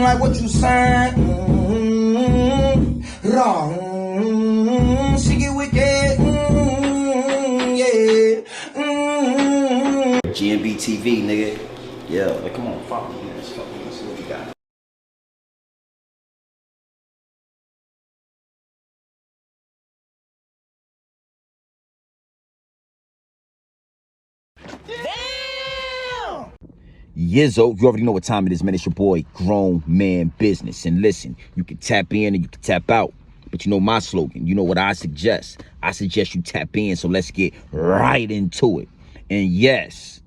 like what you saying. Wrong. She get wicked. Yeah. GNB TV, nigga. Yeah, like, come on, follow me. Let's see what we got. Damn! Yizzo, you already know what time it is, man. It's your boy, Grown Man Business. And listen, you can tap in and you can tap out. But you know my slogan. You know what I suggest. I suggest you tap in, so let's get right into it. And yes,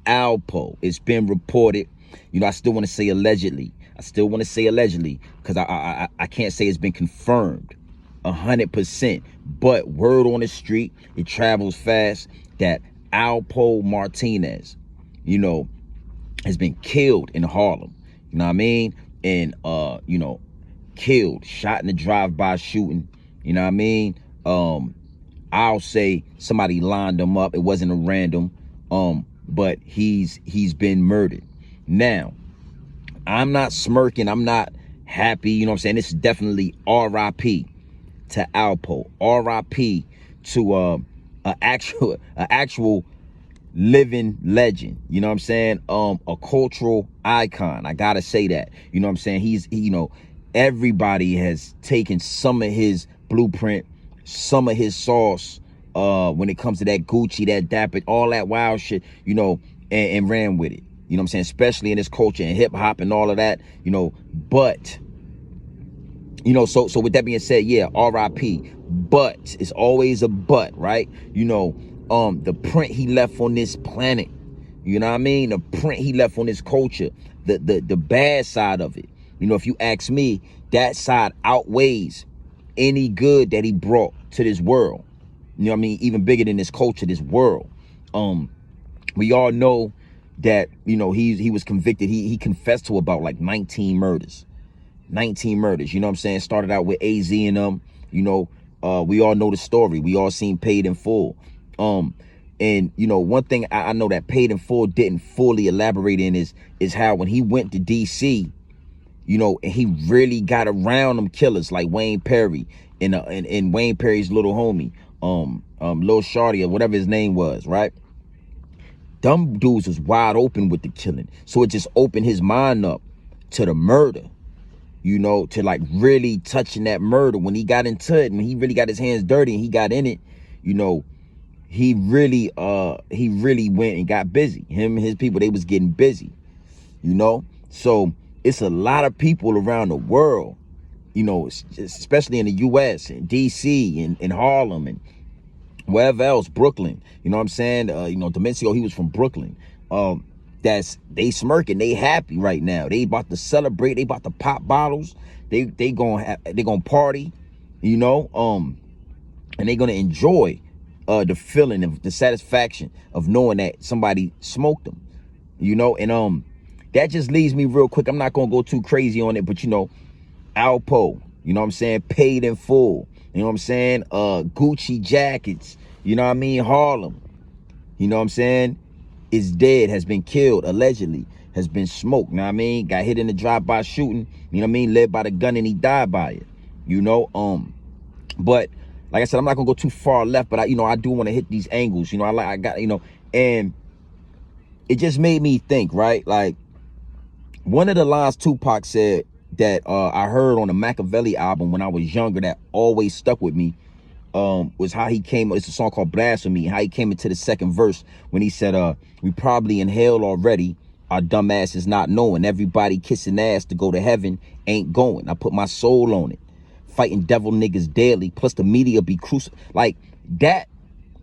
Alpo, it's been reported. You know, I still want to say allegedly. Because I can't say it's been confirmed 100%. But word on the street, it travels fast, that Alpo Martinez, you know, has been killed in Harlem. You know what I mean? And you know, killed, shot in a drive-by shooting. You know what I mean? I'll say somebody lined him up. It wasn't a random. But he's been murdered. Now, I'm not smirking. I'm not happy. You know what I'm saying? This is definitely R.I.P. to Alpo. R.I.P. to an actual living legend. You know what I'm saying? A cultural icon. I gotta say that. You know what I'm saying? You know, everybody has taken some of his blueprint, some of his sauce, when it comes to that Gucci, that Dapper, all that wild shit, you know, and ran with it. You know what I'm saying? Especially in this culture and hip hop and all of that, you know. But, you know, so with that being said, yeah, R.I.P. But it's always a but, right? You know, the print he left on this planet, you know what I mean? The print he left on this culture, the bad side of it. You know, if you ask me, that side outweighs any good that he brought to this world. You know what I mean? Even bigger than this culture, this world. We all know that, you know, he was convicted. He confessed to about like 19 murders. 19 murders, you know what I'm saying? Started out with AZ and you know, we all know the story. We all seen Paid in Full. And you know, one thing I know that Paid in Full didn't fully elaborate in is how when he went to DC, you know, and he really got around them killers like Wayne Perry and Wayne Perry's little homie, Lil Shorty or whatever his name was, right? Dumb dudes was wide open with the killing. So it just opened his mind up to the murder, you know, to like really touching that murder. When he got into it and he really got his hands dirty and he got in it, you know, he really went and got busy. Him and his people, they was getting busy, you know? So it's a lot of people around the world, you know, especially in the U.S. and D.C. and Harlem and wherever else, Brooklyn, you know what I'm saying? You know, Demencio, he was from Brooklyn. They smirking, they happy right now. They about to celebrate, they about to pop bottles. They gonna party, you know, and they gonna enjoy the feeling of the satisfaction of knowing that somebody smoked them, you know. And that just leaves me real quick. I'm not gonna go too crazy on it, but you know, Alpo, you know what I'm saying? Paid in Full, you know what I'm saying? Gucci jackets, you know what I mean? Harlem, you know what I'm saying? Is dead, has been killed, allegedly, has been smoked, you know what I mean? Got hit in the drive-by shooting, you know what I mean? Led by the gun and he died by it, you know? But like I said, I'm not gonna go too far left, but you know, I do want to hit these angles, you know, I got, you know, and it just made me think, right? Like, one of the lines Tupac said that I heard on the Machiavelli album when I was younger that always stuck with me, was how he came, it's a song called Blasphemy, how he came into the second verse when he said, we probably in hell already, our dumb asses not knowing, everybody kissing ass to go to heaven ain't going, I put my soul on it, fighting devil niggas daily, plus the media be crucial. Like that,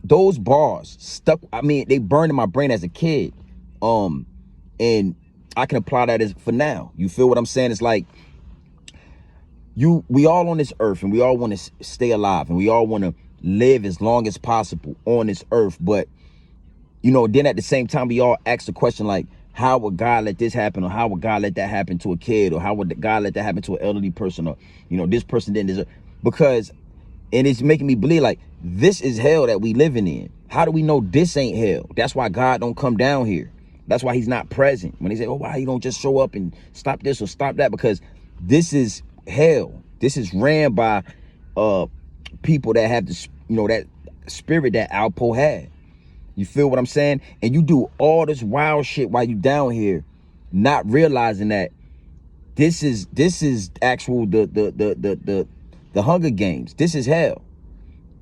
those bars stuck, I mean, they burned in my brain as a kid, and I can apply that as for now. You feel what I'm saying? It's like, we all on this earth and we all want to stay alive and we all want to live as long as possible on this earth. But, you know, then at the same time, we all ask the question like, how would God let this happen? Or how would God let that happen to a kid? Or how would God let that happen to an elderly person? Or, you know, this person didn't deserve, because, and it's making me believe like, this is hell that we living in. How do we know this ain't hell? That's why God don't come down here. That's why he's not present. When they say, oh, why you don't just show up and stop this or stop that? Because this is hell. This is ran by people that have this, that spirit that Alpo had. You feel what I'm saying? And you do all this wild shit while you down here, not realizing that this is actual the Hunger Games. This is hell.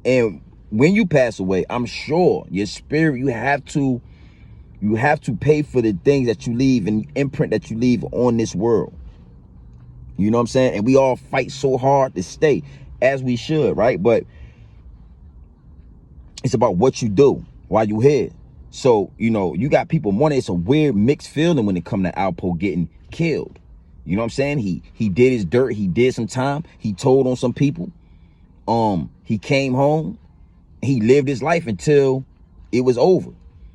And when you pass away, I'm sure your spirit, you have to pay for the things that you leave and imprint that you leave on this world. You know what I'm saying? And we all fight so hard to stay, as we should, right? But it's about what you do while you here. So, you got people mourning. It's a weird mixed feeling when it come to Alpo getting killed. You know what I'm saying? He did his dirt. He did some time. He told on some people. He came home. He lived his life until it was over.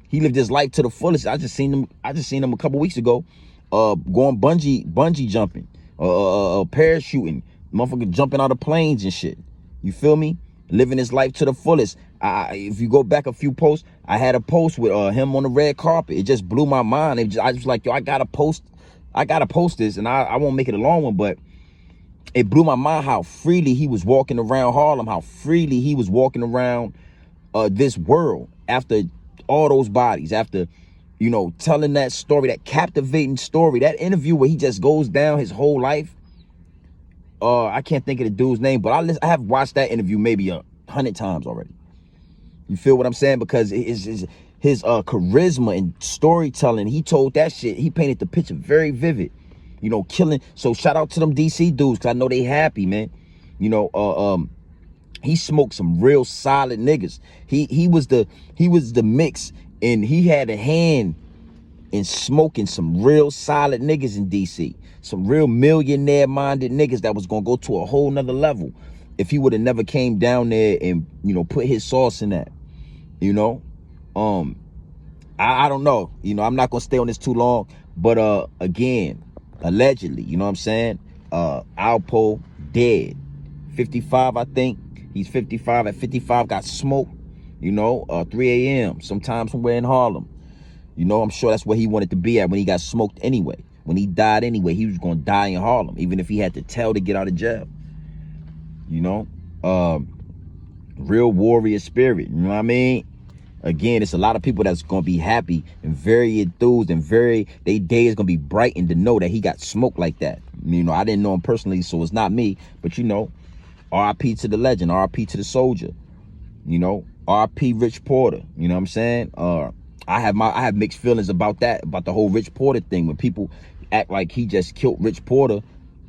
He lived his life to the fullest. I just seen him a couple weeks ago, going bungee jumping, parachuting, motherfucker jumping out of planes and shit. You feel me? Living his life to the fullest. If you go back a few posts, I had a post with him on the red carpet. It just blew my mind. I was like, yo, I gotta post this, and I won't make it a long one, but it blew my mind how freely he was walking around Harlem, how freely he was walking around this world after all those bodies, after, telling that story, that captivating story, that interview where he just goes down his whole life. I can't think of the dude's name, but I have watched that interview maybe 100 times already. You feel what I'm saying? Because his charisma and storytelling, he told that shit. He painted the picture very vivid. Killing. So shout out to them DC dudes, because I know they happy, man. He smoked some real solid niggas. He was the mix, and he had a hand in smoking some real solid niggas in DC. Some real millionaire-minded niggas that was gonna go to a whole nother level if he would have never came down there and, put his sauce in that. I don't know. I'm not gonna stay on this too long, but again, allegedly, you know what I'm saying? Alpo dead. 55, I think. He's 55. At 55, got smoked, 3 a.m. sometime somewhere in Harlem. I'm sure that's where he wanted to be at when he got smoked anyway. When he died anyway, he was going to die in Harlem, even if he had to tell to get out of jail. Real warrior spirit, you know what I mean? Again, it's a lot of people that's going to be happy and very enthused and their day is going to be brightened to know that he got smoked like that. I didn't know him personally, so it's not me, but RIP to the legend, RIP to the soldier, RIP Rich Porter, you know what I'm saying? I have mixed feelings about that, about the whole Rich Porter thing, when people act like he just killed Rich Porter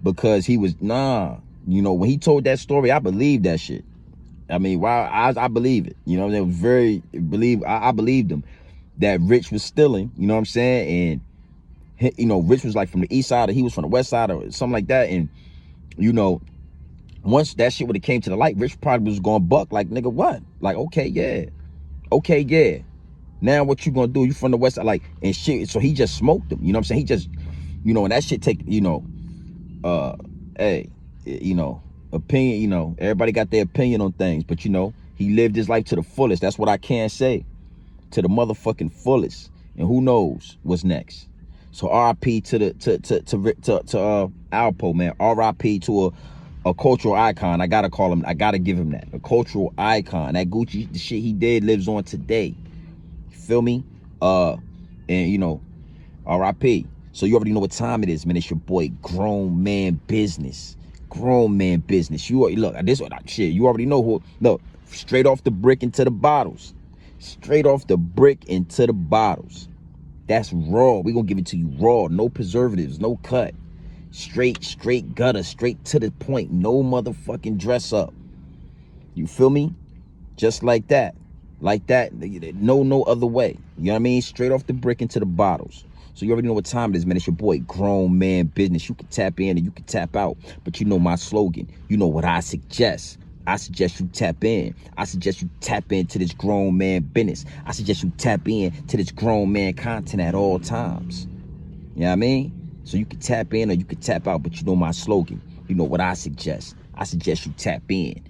because he was, when he told that story, I believed that shit. I mean, I believe it. It was I believed him that Rich was stealing, you know what I'm saying? And Rich was like from the east side, or he was from the west side, or something like that. And once that shit would have came to the light, Rich probably was going buck like, nigga, what? Like, okay, yeah. Now what you gonna do? You from the west side, like, and shit. So he just smoked them. You know what I'm saying? He just, and that shit take, opinion, everybody got their opinion on things, but he lived his life to the fullest. That's what I can say. To the motherfucking fullest. And who knows what's next. So RIP to Alpo, man. RIP to a cultural icon. I gotta call him, I gotta give him that. A cultural icon. That Gucci, the shit he did lives on today. You feel me? And RIP. So you already know what time it is, man. It's your boy, Grown Man Business. Grown Man Business. You look, this shit, you already know who. Look, straight off the brick into the bottles. Straight off the brick into the bottles. That's raw. We gonna give it to you raw. No preservatives, no cut. Straight gutter, straight to the point. No motherfucking dress up. You feel me? Just like that. Like that. No other way. You know what I mean? Straight off the brick into the bottles. So you already know what time it is, man. It's your boy, Grown Man Business. You can tap in and you can tap out. But you know my slogan. You know what I suggest. I suggest you tap in. I suggest you tap into this grown man business. I suggest you tap in to this grown man content at all times. You know what I mean? So you can tap in or you can tap out, but you know my slogan. You know what I suggest. I suggest you tap in.